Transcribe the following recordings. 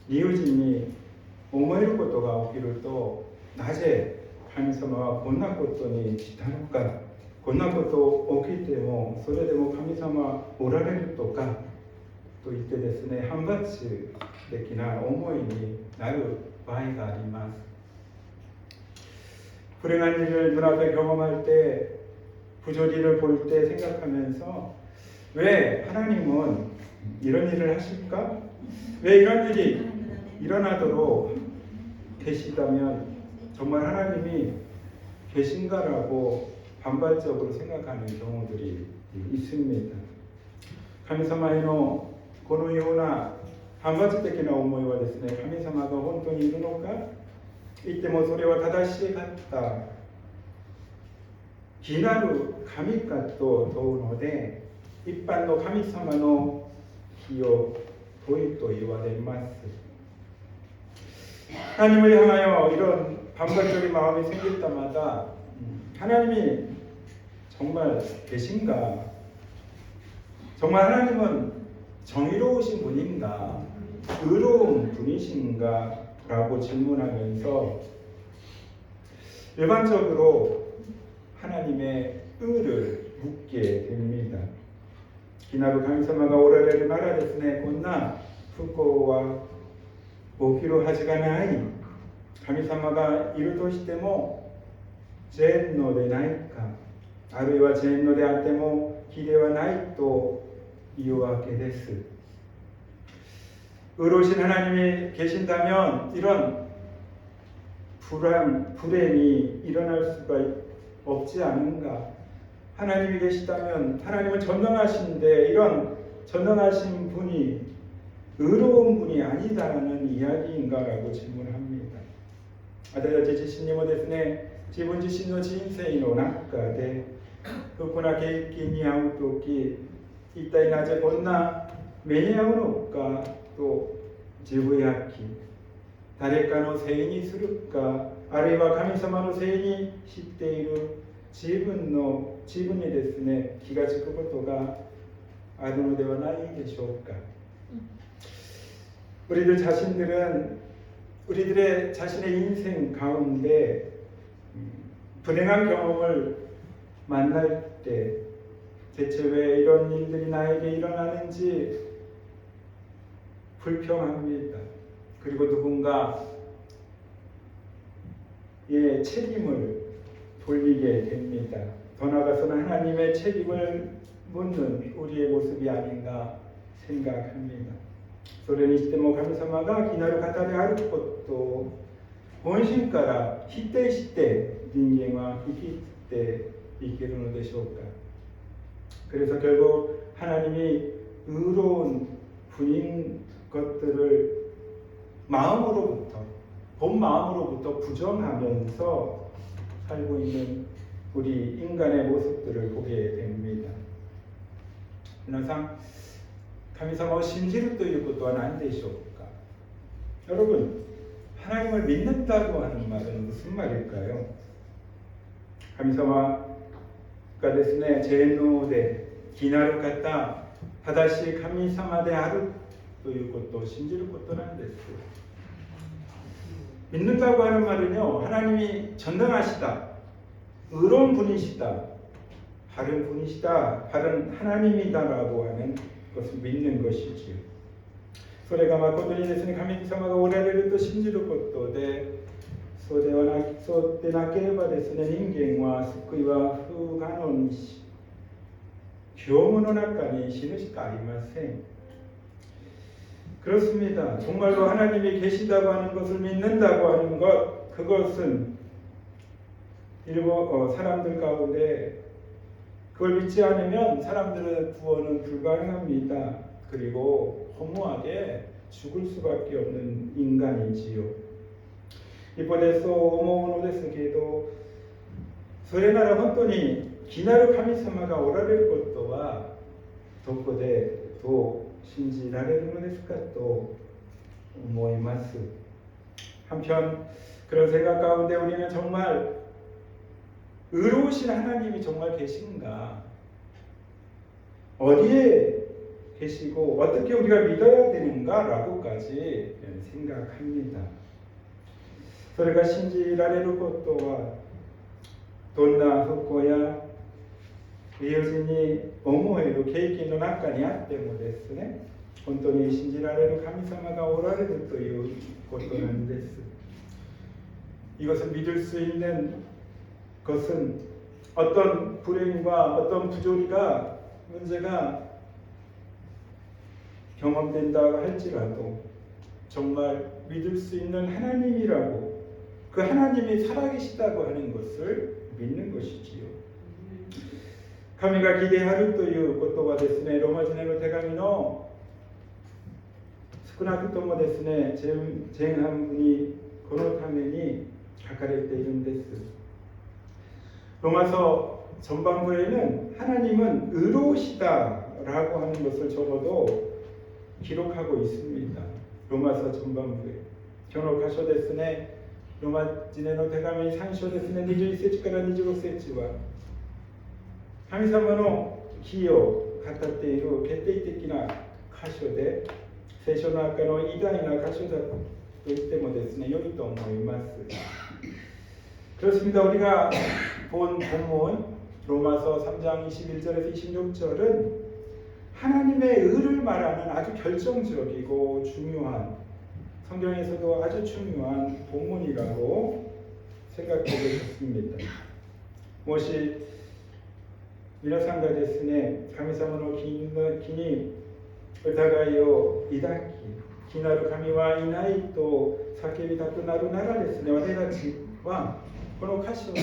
理不尽に思えることが起きると、なぜ神様はこんなことにしたのか、こんなこと起きてもそれでも神様はおられるとかと言ってですね、反発的な思いになる場合があります。불행한 일을 눈앞에 경험할 때, 부조리를 볼 때 생각하면서 왜 하나님은 이런 일을 하실까? 왜 이런 일이 일어나도록 계시다면 정말 하나님이 계신가라고 반발적으로 생각하는 경우들이 있습니다. 神様へのこのような反発的な思いはですね、神様が本当にいるのか、言ってもそれは正しかった義なる神かと問うので、一般の神様の日を問いと言われます。 하나님을 향하여 이런 반발적인 마음이 생길 때마다 하나님이 정말 계신가? 정말 하나님은 정의로우신 분인가? 의로운 분이신가? 라고 질문하면서 일반적으로 하나님의 의를 묻게 됩니다. 気なる神様がおられるならですね、こんな不幸は起きるはずがない。神様がいるとしても善のでないか、あるいは善のであっても義ではないというわけです。 의로우신 하나님이 계신다면 이런 불행이 일어날 수가 없지 않은가? 하나님이 계시다면 하나님은 전능하신데 이런 전능하신 분이 의로운 분이 아니다라는 이야기인가라고 질문합니다. 私たち自身にもですね、自分自身の人生の中で不幸な経験に遭うとき、一体なぜこんな目に遭うのかと自分やき、誰かのせいにするか、あるいは神様のせいにしている自分にですね、気がつくことがあるのではないでしょうか。 우리들 자신들은 우리들의 자신의 인생 가운데 불행한 경험을 만날 때 대체 왜 이런 일들이 나에게 일어나는지 불평합니다. 그리고 누군가의 책임을 돌리게 됩니다. 더 나아가서는 하나님의 책임을 묻는 우리의 모습이 아닌가 생각합니다. それにしても神様が義なる方であることを本心から否定して人間は生きていけるのでしょうか。 그래서 결국 하나님이 의로운 분인 것들을 마음으로부터 본 마음으로부터 부정하면서 살고 있는 우리 인간의 모습들을 보게 됩니다. 皆さん、神様を信じるということは何でしょうか。 여러분, 하나님을 믿는다고 하는 말은 무슨 말일까요? 神様がですね、全能で義なる方、正しい神様であるということを信じることなんです。 믿는다고 하는 말은요, 하나님이 전능하시다, 의로운 분이시다, 바른 분이시다, 바른 하나님이다라고 하는 것을 믿는 것이지요. それが誠にですね、神様がおられると信じることで、そうでなければですね、人間は救いは不可能にし、業務の中に死ぬしかありません。 그렇습니다. 정말로 하나님이 계시다고 하는 것을 믿는다고 하는 것, 그것은 일부 사람들 가운데 그걸 믿지 않으면 사람들의 구원은 불가능합니다. 그리고 허무하게 죽을 수밖에 없는 인간이지요. 一方でそう思うのですけど、それなら本当に義なる神様がおられることはどこでどう信じられるのですかと思います。 한편 그런 생각 가운데 우리는 정말 의로우신 하나님이 정말 계신가? 어디에 계시고 어떻게 우리가 믿어야 되는가라고까지 생각합니다.それが信じられることはどんな不幸や友人に思える経験の中にあってもですね、本当に信じられる神様がおられるということなんです。 이것을 믿을 수 있는 것은 어떤 불행과 어떤 부조리가 문제가 경험된다고 할지라도 정말 믿을 수 있는 하나님이라고 그 하나님이 살아계시다고 하는 것을 믿는 것이지요. 神が義であるということはですね、ローマ人への手紙の少なくともですね、前半部にこのために書かれているんです。 로마서 전반부에는 하나님은 의로우시다라고 하는 것을 적어도 기록하고 있습니다. 로마서 전반부에 今日の箇所ですね、ローマ人への手紙3章ですね、21節から25節は神様の義を語っている決定的な箇所で、聖書の中の偉大な箇所だと言ってもですね、良いと思います。 그렇습니다. 우리가 본 본문 로마서 3장 21절에서 26절은 하나님의 의를 말하는 아주 결정적이고 중요한, 성경에서도 아주 중요한 본문이라고 생각되고 있습니다. もし皆さんがですね、神様の義に疑いを抱き、義なる神はいないと叫びたくなるならですね、私たちはこの箇所に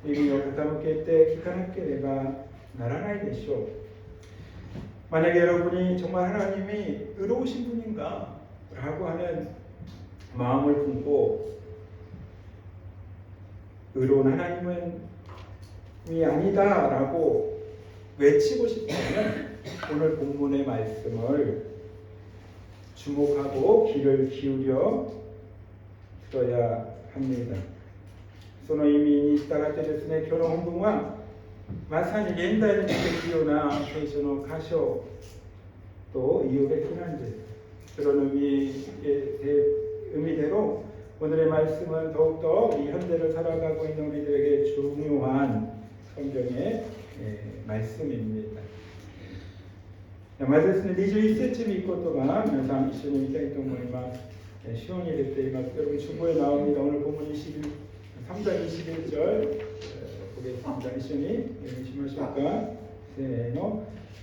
耳を傾けて聞かなければならないでしょう。 만약에 여러분이 정말 하나님이 의로우신 분인가 라고 하는 마음을 품고 의로운 하나님은 아니다 라고 외치고 싶다면 오늘 본문의 말씀을 주목하고 귀를 기울여 들어야 합니다. その意味に従ってですね、今日の本文はまさに現代に出てくるような聖書の箇所と言うべきなんです。 그런 의미대로 오늘의 말씀은 더욱더 이 현대를 살아가고 있는 우리들에게 중요한 성경의 말씀입니다. まずですね、21節に行くことが皆さん一緒に見たいと思います。資料に入れています。여러분 주보에 나옵니다. 오늘 본문 3장 21절 보겠습니다. 이시니 읽으시면실까? 네,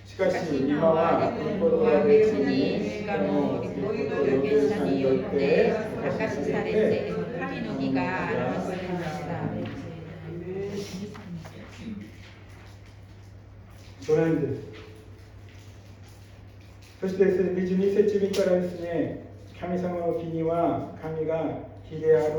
しかし今は御言葉で常にしかも御言葉の言者によって明かしされて神の義が表されました。そうなんです。そしてですね、22節目からですね、神様の義には神が義である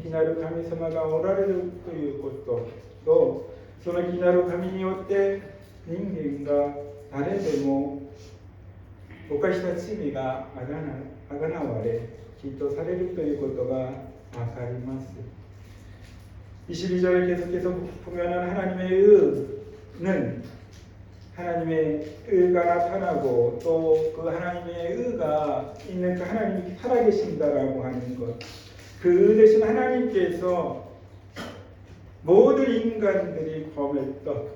義なる神様がおられるということと、その義なる神によって人間が誰でも犯した罪があがなわれ、きっとされるということがわかります。 22절에 계속해서 보면은 하나님의 의는 하나님의 의가 나타나고 또 그 하나님의 의가 있는 그 하나님이 살아계신다라고 하는 것, 그 의 대신 하나님께서 모든 인간들이 범했던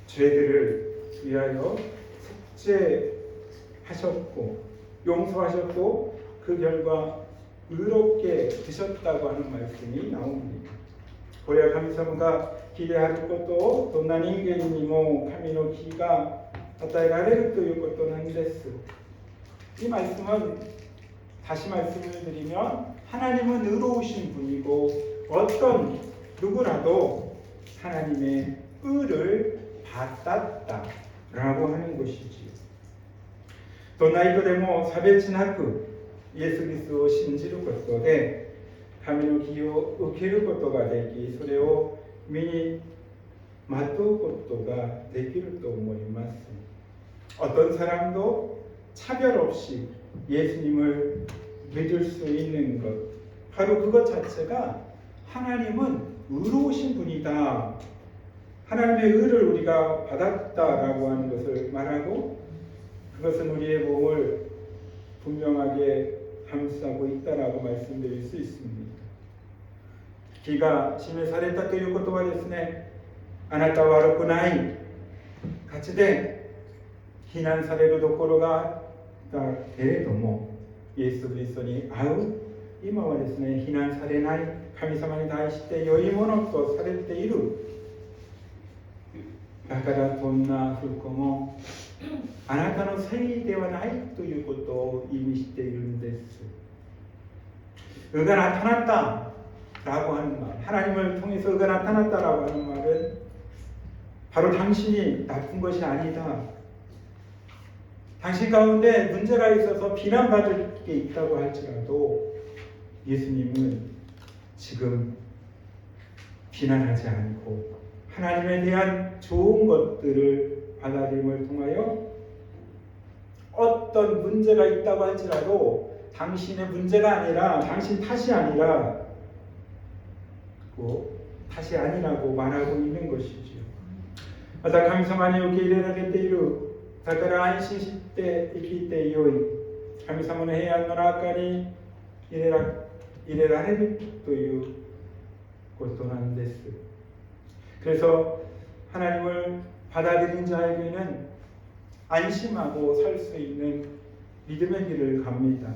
죄들을 위하여 속죄하셨고 용서하셨고 그 결과 의롭게 되셨다고 하는 말씀이 나옵니다. これは神様が義であることをどんな人間にも神の義が与えられるということなんです。이 말씀은 다시 말씀을 드리면 하나님은 의로우신 분이고 어떤 누구라도 하나님의 의를 받았다라고 하는 것이지요. どんな人でも差別なくイエス・キリストを信じることで神の義を受けることができ、それを身にまとうことができると思います。 어떤 사람도 차별 없이 예수님을 믿을 수 있는 것, 바로 그것 자체가 하나님은 의로우신 분이다, 하나님의 의를 우리가 받았다라고 하는 것을 말하고 그것은 우리의 몸을 분명하게 감싸고 있다라고 말씀드릴 수 있습니다. 木が示されたという言葉ですね。あなたは悪くない形で非難されるところがあったけれども、イエス・キリストに会う今はですね、非難されない、神様に対して良いものとされている。だからどんな不幸もあなたのせいではないということを意味しているんです。의가 나타났다 라고 하는 말, 하나님을 통해서 의가 나타났다라고 하는 말은 바로 당신이 나쁜 것이 아니다. 당신 가운데 문제가 있어서 비난받을 게 있다고 할지라도 예수님은 지금 비난하지 않고 하나님에 대한 좋은 것들을 받아들임을 통하여 어떤 문제가 있다고 할지라도 당신의 문제가 아니라 당신 탓이 아니라 탓이 아니라고 말하고 있는 것이지요. また神様に受け入れられている。だから安心して生きてよい。神様の平安の中に入れられるということなんです。 그래서 하나님을 받아들인 자에게는 안심하고 살 수 있는 믿음의 길을 갑니다.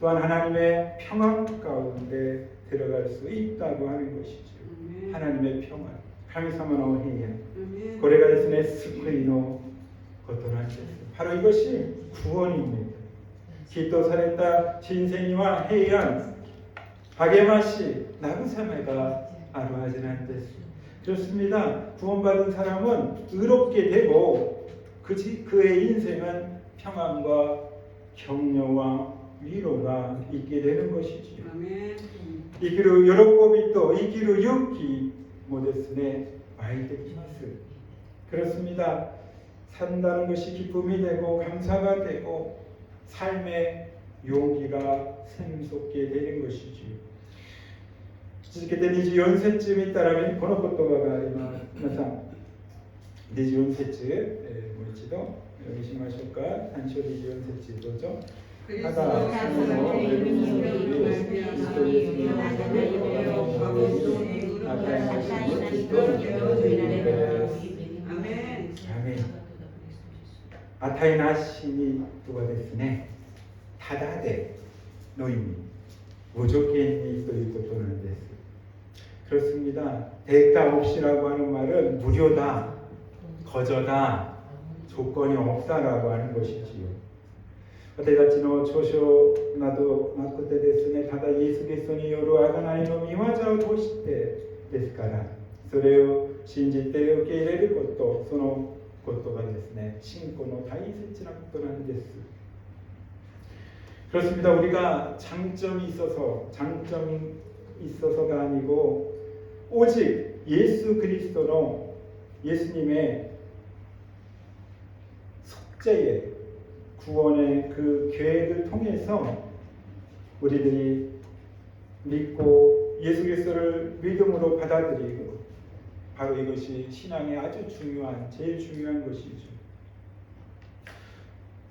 또한 하나님의 평안 가운데 들어갈 수 있다고 하는 것이죠. 하나님의 평안, 神様の平安、これがですね、救いのことなんです。 바로 이것이 구원입니다. 기도された 신생이와 해안, 박예마시, 나그사메가 아루하지난 데스. 그렇습니다. 구원받은 사람은 의롭게 되고 그의 인생은 평안과 격려와 위로가 있게 되는 것이지요. 生きる喜びと生きる勇気もですね、湧いてきます。 그렇습니다. 산다는 것이 기쁨이 되고 감사가 되고 삶의 용기가 샘솟게 되는 것이지요. 続けて24節見たらこの言葉があります。皆さん、24節、もう一度お読みしましょうか。3章24節どうぞ。ただ、その恵みにより、キリストイエスによって与えましにきっと生きているのです。アメン。与えなしにとはですね、ただでの意味、無条件にということなんです。 그렇습니다. 대가 없이라고 하는 말은 무료다, 거저다, 조건이 없다라고 하는 것이지요. 私たちの著書などなくてですね、ただイエス・キリストによる贖いの御業を通してですから、それを信じて受け入れること、そのことがですね、信仰の大切なことなんです。 그렇습니다. 우리가 장점이 있어서가 아니고 오직 예수 그리스도로 예수님의 속죄의 구원의 그 계획을 통해서 우리들이 믿고 예수 그리스도를 믿음으로 받아들이고 바로 이것이 신앙의 아주 제일 중요한 것이죠.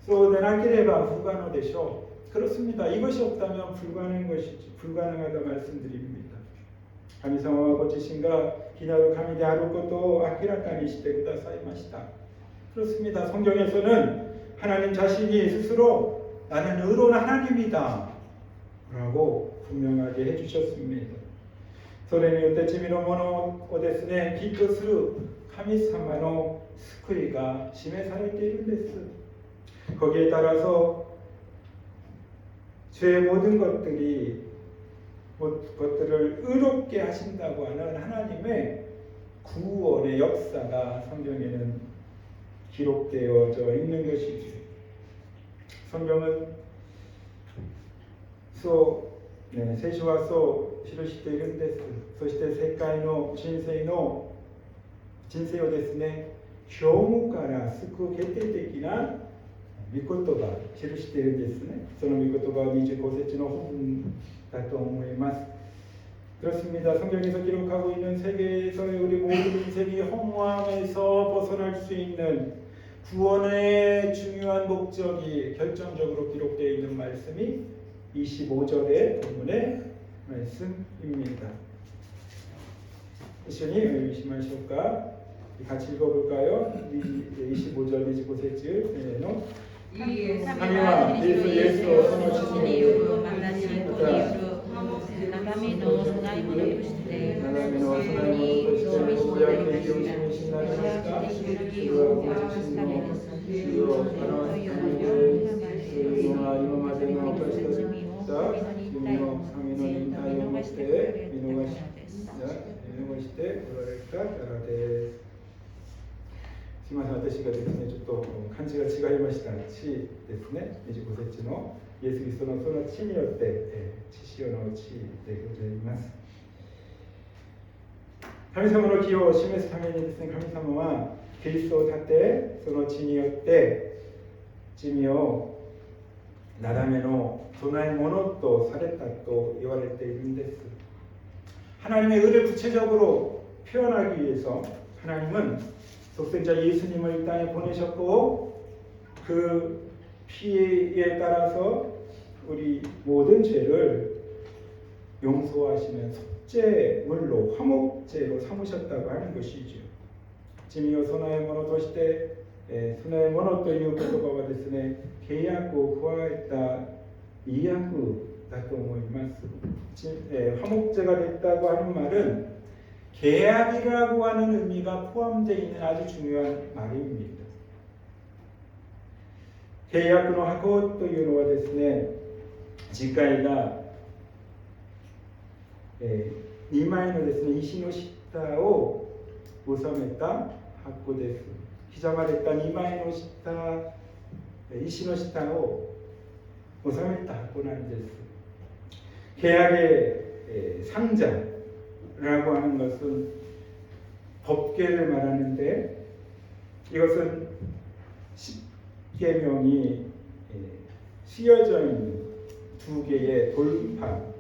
そうでなければ不可能でしょう. 그렇습니다. 이것이 없다면 불가능한 것이지, 불가능하다 말씀드립니다. 神様はご自身が日なる神であることを明らかにしてくださいました. 그렇습니다. 성경에서는 하나님 자신이 스스로 나는 의로운 하나님이다 라고 분명하게 해주셨습니다. それによって罪のものをですね、義とする神様の救いが示されているんです. 거기에 따라서 죄의 모든 것들을 의롭게 하신다고 하는 하나님의 구원의 역사가 성경에는 기록되어져 있는 것이죠. 성경은 聖書はそう記しているんです。そして世界の人生をですね、虚無から救う決定的な御言葉記しているんですね。その御言葉は25節の本だと思います。 그렇습니다. 성경에서 기록하고 있는 세계에서의 우리 모든 인생이 허무함에서 벗어날 수 있는 구원의 중요한 목적이 결정적으로 기록되어 있는 말씀이 25절의 본문의 말씀입니다. 시온이 의심하실까? 같이 읽어볼까요? 25절 25節神はイエスをその地にまた眺めの供え物として公に示しになりますが、主はご自身の主を表すためで、そういうのは今までの私たちが罪の神の忍耐をもって見逃しておられたからです。すみません、私がですね、ちょっと漢字が違いました。地ですね、25節のイエス・キリストのその地によって、血潮の地でございます。神様の義を示すためにですね、神様はキリストを立て、その地によって罪をなだめの供え物とされたと言われているんです。하나님의 의를 구체적으로 표현하기 위해서 하나님은 독생자 예수님을 이 땅에 보내셨고 그 피에 따라서 우리 모든 죄를 용서하시는 속죄물로 화목제로 삼으셨다고 하는 것이죠. 罪を備え物として、備え物という言葉はですね、契約を加えた意訳だと思います。화목제가 됐다고 하는 말은 계약이라고 하는 의미가 포함되어 있는 아주 중요한 말입니다. 契約の箱というのはですね、次回が、2枚のですね、石の下を収めた箱です。刻まれた2枚の下、石の下を収めた箱なんです。 계약의 상자라고 하는 것은 법궤를 말하는데 이것은 십계명이 쓰여져 있는 두 개의 돌판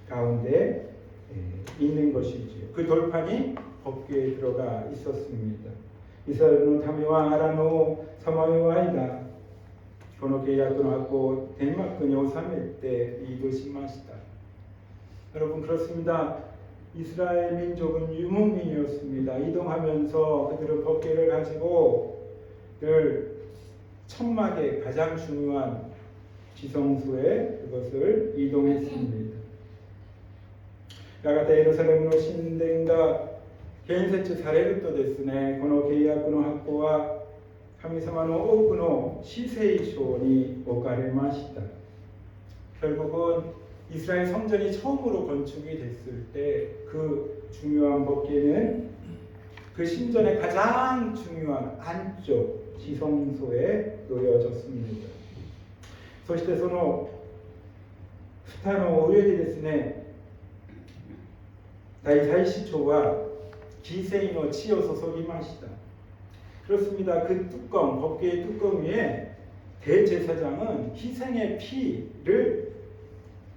가운데 있는 것이지요. 그 돌판이 법궤에 들어가 있었습니다. 이스라엘은 타미와 아라노 사마요와 아이다. この契約の箱を天幕に収めて移動しました. 여러분 그렇습니다. 이스라엘 민족은 유목민이었습니다. 이동하면서 그들은 법궤를 가지고 늘 천막의 가장 중요한 지성소에 그것을 이동했습니다. やがてエルサレムの神殿が建設されるとですね、この契約の箱は神様の多くの至聖所に置かれました. 결국은 이스라엘 성전이 처음으로 건축이 됐을 때 그 중요한 법궤는 그 신전의 가장 중요한 안쪽 지성소에 놓여졌습니다. そしてその蓋の上にですね、大祭司長は犠牲の血を注ぎました. 그렇습니다. 그 뚜껑, 법궤의 뚜껑 위에 대제사장은 희생의 피를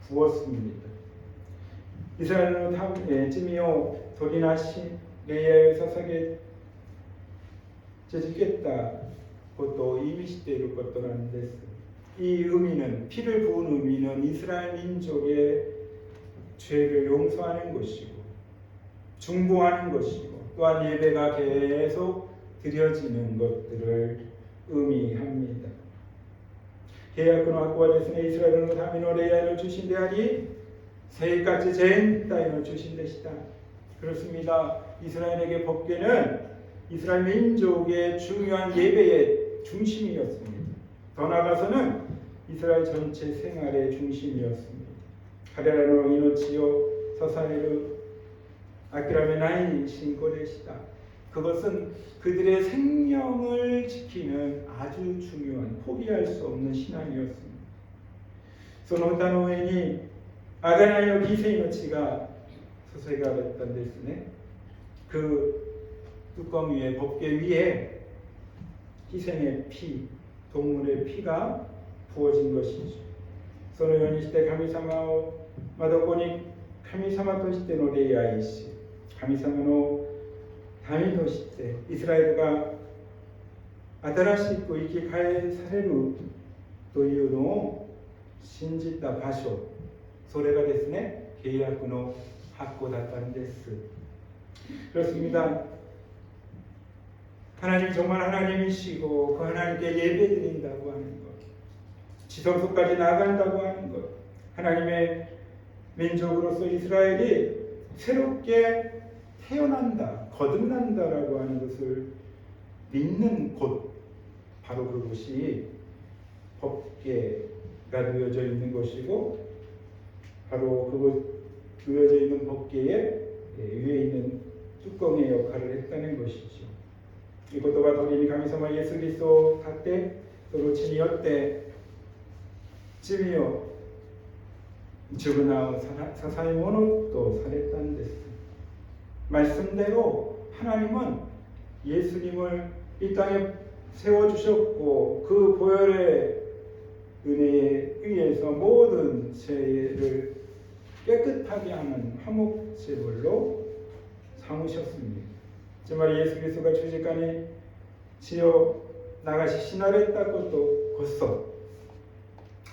부었습니다. 이스라엘은 찜이요 돌이나시 레이아에 사사게 제지겠다 것도 이미시때 이룰 것도라는 데스. 이 의미는 피를 부은 의미는 이스라엘 민족의 죄를 용서하는 것이고 중보하는 것이고 또한 예배가 계속 드려지는 것들을 의미합니다. 계약의 확보가 됐으니 이스라엘은 다민의 레이아를 주신 데 아니 세까지 젠 따윈을 주신 것이다. 그렇습니다. 이스라엘에게 법궤는 이스라엘 민족의 중요한 예배의 중심이었습니다. 더 나아가서는 이스라엘 전체 생활의 중심이었습니다. 가레라노 이노치요 사사에르 아키라메 나이 신고레시다. 그것은 그들의 생명을 지키는 아주 중요한 포기할 수 없는 신앙이었습니다. その歌の上に贖いの犠牲の血が注がれたんですね. 그 뚜껑 위에 법궤 위에 희생의 피, 동물의 피가 부어진 것이죠. そのようにして神様をどこに神様としての礼拝し、神様の民としてイスラエルが新しく生き返されるというのを信じた場所、それがですね、契約の箱だったんです。그렇습니다. 하나님 정말 하나님이시고 그 하나님께 예배드린다고 하는 것, 지성소까지 나아간다고 하는 것, 하나님의 민족으로서 이스라엘이 새롭게 태어난다, 거듭난다라고 하는 것을 믿는 곳, 바로 그곳이 법궤가 놓여져 있는 것이고, 바로 그곳 놓여져 있는 법궤에 위에 있는 뚜껑의 역할을 했다는 것이죠. 이言葉通りに神様イエス・キリストを立て、その血によって罪を償うささいものとされたんです。 말씀대로 하나님은 예수님을 이 땅에 세워주셨고 그 보혈의 은혜에 의해서 모든 죄를 깨끗하게 하는 화목제물로 삼으셨습니다. つまり 예수 그리스도가 주직간에 지어 나가시 신화를 했다ことこそ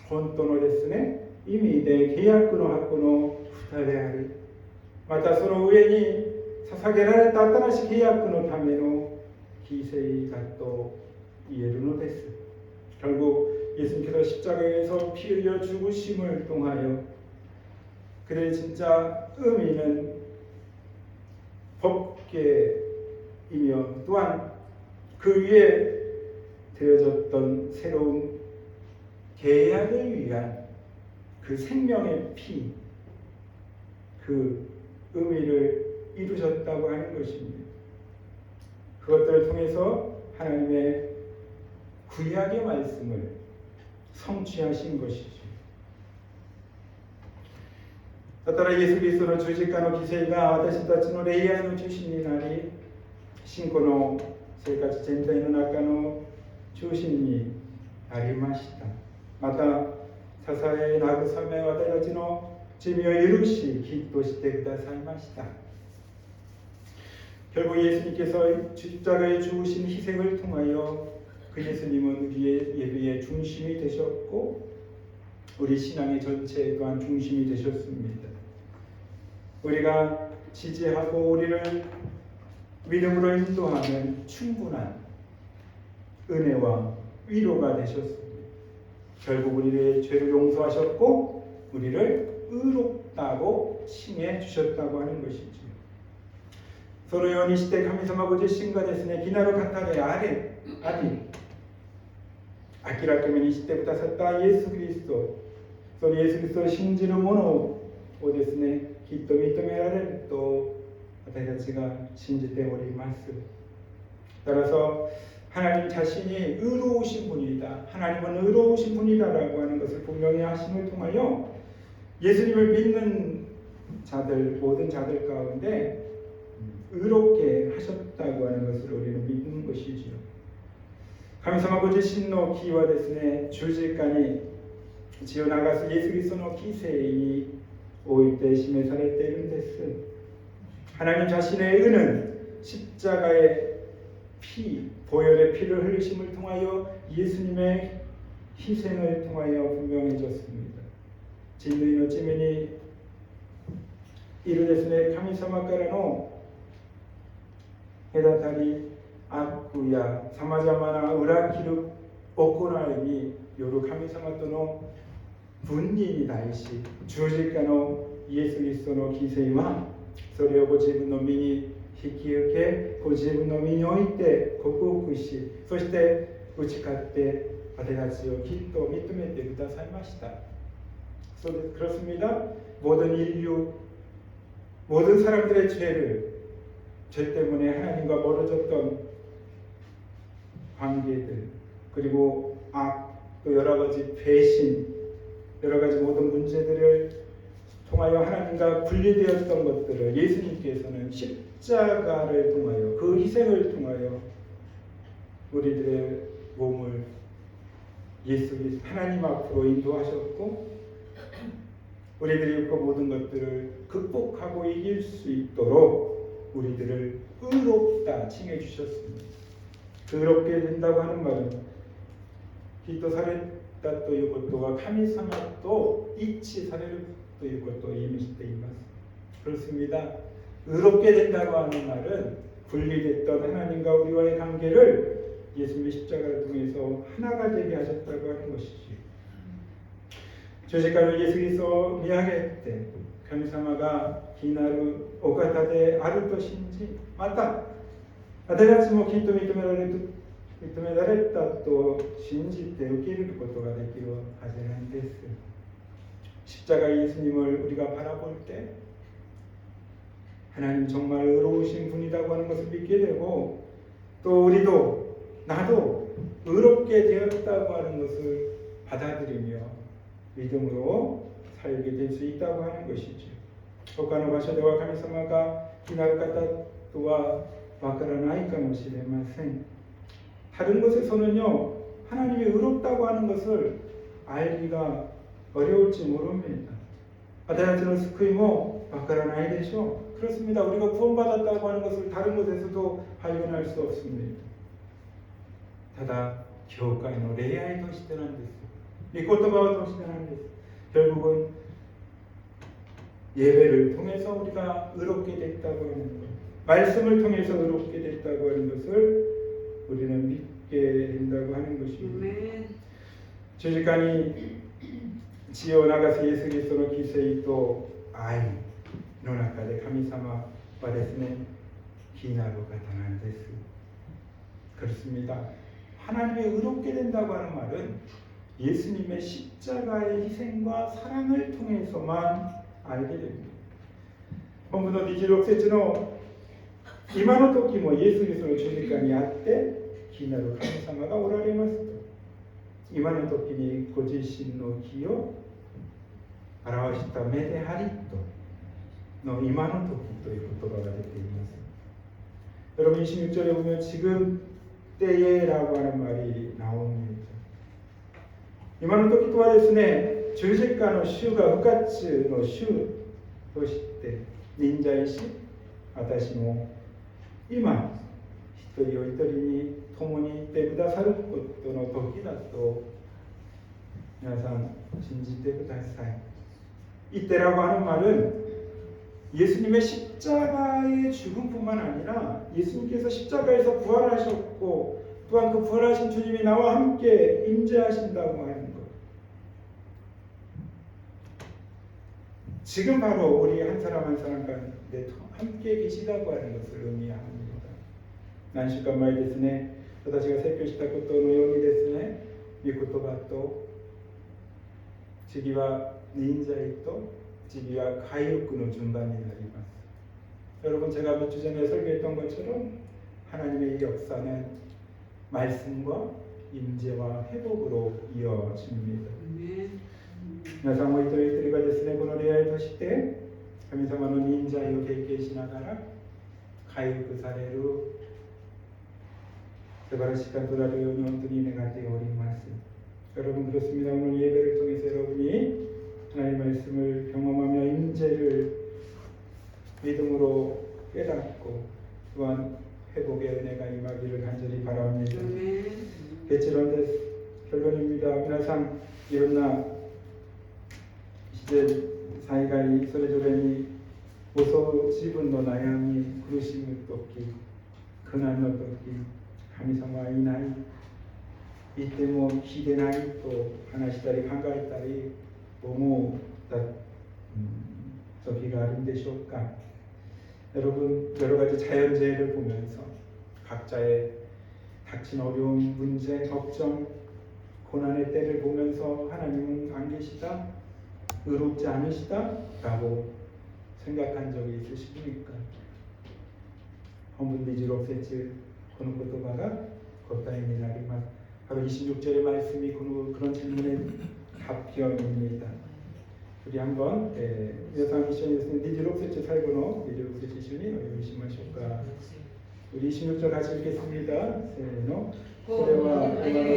本当のですね意味で契約の箱の蓋である。またその上に捧げられた新しい契約のための犠牲だと言えるのです。 결국 예수님께서 십자가에서 피 흘려 죽으심을 통하여 그의 진짜 의미는 법궤이며 또한 그 위에 되어졌던 새로운 계약을 위한 그 생명의 피, 그 의미를 이루셨다고 하는 것입니다. 그것들을 통해서 하나님의 구약의 말씀을 성취하신 것이죠. だからイエス・キリストの十字架の犠牲が私たちの礼拝の中心になり、信仰の生活全体の中の中心になりました。また、支え慰め私たちの罪を許し、義としてくださいました。 결국 예수님께서 십자가에 죽으신 희생을 통하여 그 예수님은 우리의 예배의 중심이 되셨고 우리 신앙의 전체 또한 중심이 되셨습니다. 우리가 지지하고 우리를 믿음으로 인도하는 충분한 은혜와 위로가 되셨습니다. 결국 우리의 죄를 용서하셨고 우리를 의롭다고 칭해 주셨다고 하는 것이죠. そのようにして神様ご自身がですね、義なる方であり、明らかにしてくださったイエス・キリスト、そのイエス・キリストを信じる者をですね、きっと認められると私たちが信じております。 따라서 하나님 자신이 의로우신 분이다, 하나님은 의로우신 분이다라고 하는 것을 분명히 하심을 통하여 예수님을 믿는 자들, 모든 자들 가운데 의롭게 하셨다고 하는 것을 우리는 믿는 것이지요. 神様ご自身の義はですね、十字架に血を流すイエス・キリストの犠牲において示されているんです。 하나님 자신의 의는 십자가의 피, 보혈의 피를 흘리심을 통하여 예수님의 희생을 통하여 분명해졌습니다. 진리의命いるですね、神様からの隔たり、悪やさまざまな裏切る行いによる神様との分離に対し、十字架のイエス・キリストの犠牲はそれをご自分の身に引き受け、ご自分の身において克服し、そして打ち勝って私たちをきっと認めてくださいました。 그렇습니다. 모든 인류, 모든 사람들의 죄 때문에 하나님과 멀어졌던 관계들, 그리고 또 여러 가지 배신, 여러 가지 모든 문제들을 통하여 하나님과 분리되었던 것들을 예수님께서는 십자가를 통하여, 그 희생을 통하여 우리들의 몸을 예수 하나님 앞으로 인도하셨고, 우리들이 그 모든 것들을 극복하고 이길 수 있도록 우리들을 의롭다 칭해 주셨습니다. 의롭게 된다고 하는 말은 기도 사레다ということは神様と一致されるということを意味しています。 그렇습니다. 의롭게 된다고 하는 말은 분리됐던 하나님과 우리와의 관계를 예수님의 십자가를 통해서 하나가 되게 하셨다고 하는 것이지. 十字架のイエス・キリストを見上げて神様が義なるお方であると信じ、また私たちもきっと認められたと信じて受け入れることができるはずなんです。 십자가 예수님을 우리가 바라볼 때 하나님 정말 의로우신 분이라고 하는 것을 믿게 되고, 또 우리도 나도 의롭게 되었다고 하는 것을 받아들이며 믿음으로 살게 될 수 있다고 하는 것이죠. 他の場所では神様がいなる方とはわからないかもしれません。 다른 곳에서는요, 하나님이 의롭다고 하는 것을 알기가 어려울지 모릅니다. 私たちの救いもわからないでしょう。 그렇습니다. 우리가 구원받았다고 하는 것을 다른 곳에서도 발견할 수 없습니다. ただ教会の礼拝としてなんです。御言葉を通してなんです。 결국은 예배를 통해서 우리가 의롭게 됐다고 하는 것, 말씀을 통해서 의롭게 됐다고 하는 것을 우리는 믿게 된다고 하는 것입니다. 十字架に血を流すイエス・キリストの犠牲と愛の中で神様はですね、義なる方なんです。 그렇습니다. 하나님의 의롭게 된다고 하는 말은 예수님의 십자가의 희생과 사랑을 통해서만 알게 됩니다. 本文の26節の今の時もイエス・キリストの十字架にあって義なる神様がおられますと、今の時にご自身の義を表した目でありとの今の時という言葉が出ています。 여러분 26절에 보면 지금 때에라고 하는 말이 나옵니다. 今の時とはですね、十字架の主が復活の主として忍者し、私も今一人お一人に共にいてくださることの時だと皆さん信じてください。 이때라고 하는 말은 예수님의 십자가의 죽음뿐만 아니라 예수님께서 십자가에서 부활하셨고 또한 그 부활하신 주님이 나와 함께 임재하신다고 하는 것. 지금 바로 우리 한 사람 한 사람 가운데 함께 계시다고 하는 것을 의미합니다. 何週間前ですね、私が説教したことのようにですね、御言葉と次は忍者へと次は回復の順番になります。 여러분 제가 몇 주 전에 설교했던 것처럼 하나님의 이 역사는 말씀과 임재와 회복으로 이어집니다. 皆さんも一人一人がですね、この礼拝として神様の忍者を経験しながら回復される素晴らしい方となるように本当に願っております。 여러분 그렇습니다. 오늘 예배를 통해서 여러분이 하나님의 말씀을 경험하며 임재를 믿음으로 깨닫고 또한 회복의 은혜가 임하기를 간절히 바랍니다. 結論です。 결론입니다. 皆さんいろんな自然災害それぞれに襲う自分の悩み苦しむ時苦難の時神様はいないいても聞いてないと話したり考えたり思った時があるんでしょうか。 여러분 여러 가지 자연재해를 보면서 각자의 닥친 어려운 문제, 걱정, 고난의 때를 보면서 하나님은 안 계시다, 의롭지 않으시다 라고 생각한 적이 있으십니까? 本文26節この言葉が答えになります。 바로 26절의 말씀이 그런 질문의 답변입니다. 우리 한번 여상 미션이었으니 26셋째 살고노 26셋째 주님 의심하실까. 우리 26절 같이 읽겠습니다. 세노 고래와 고만으로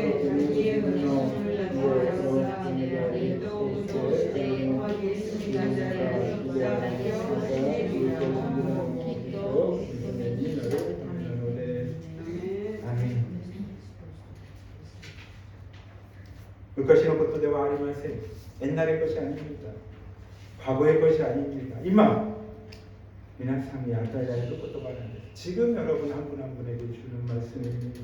아멘. 옛날의 것이 아닙니다. 과거의 것이 아닙니다. 이만 미나상이 아다야의 끝부터 말하는 지금 여러분 한 분 한 분에게 주는 말씀입니다.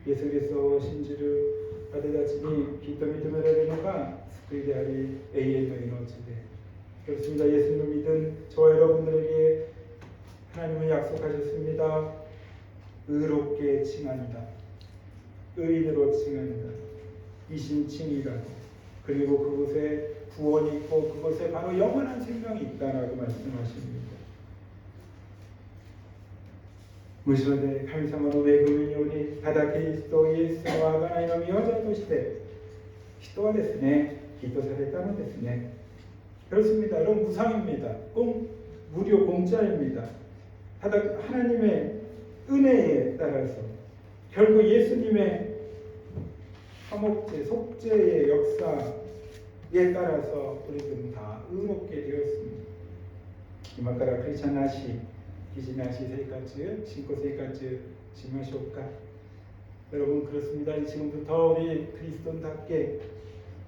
예수 그리스도 신지를 아데다치니 기도 믿음을 하려는가 스크리데 아리 에이에노 이노치데 그렇습니다. 예수님을 믿은 저와 여러분들에게 하나님은 약속하셨습니다. 의롭게 칭한다. 의인으로 칭한다. 이신칭이라고. 그리고 그곳에 구원이 있고 그곳에 바로 영원한 생명이 있다라고 말씀하십니다. 무엇이든神様の恵みによりただキリストイエスの贖いの御業として人はですね義とされたのですね。 그렇습니다. 여러분 무상입니다. 무료 공짜입니다. 하다 하나님의 은혜에 따라서 결국 예수님의 화목제, 속죄의 역사에 따라서 우리들은 다 의롭게 되었습니다. 今からクリスチャンなし、義人なし生活、信仰生活しましょうか。 여러분 그렇습니다. 지금부터 우리 그리스도인답게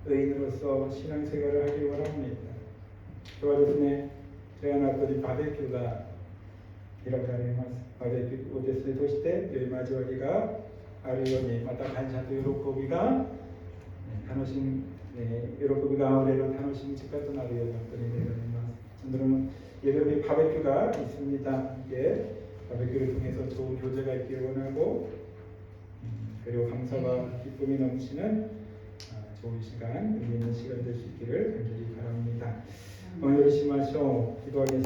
의인으로서 신앙생활을 하길 원합니다. 今日はですね、レアナとりバーベキューが開かれます。バーベキューをですね、として良い交わりがあるように、また感謝と喜びが楽しみ、喜びがあふれる楽しみ時間となるようなことに願います。 오늘은 예배의 바베큐가 있습니다. 함께 바베큐를 통해서 좋은 교제가 있기를 원하고 그리고 감사와 기쁨이 넘치는 좋은 시간, 의미 있는 시간 될 수 있기를 간절히 바랍니다. 오늘 열심히 하셔 기도하겠습니다.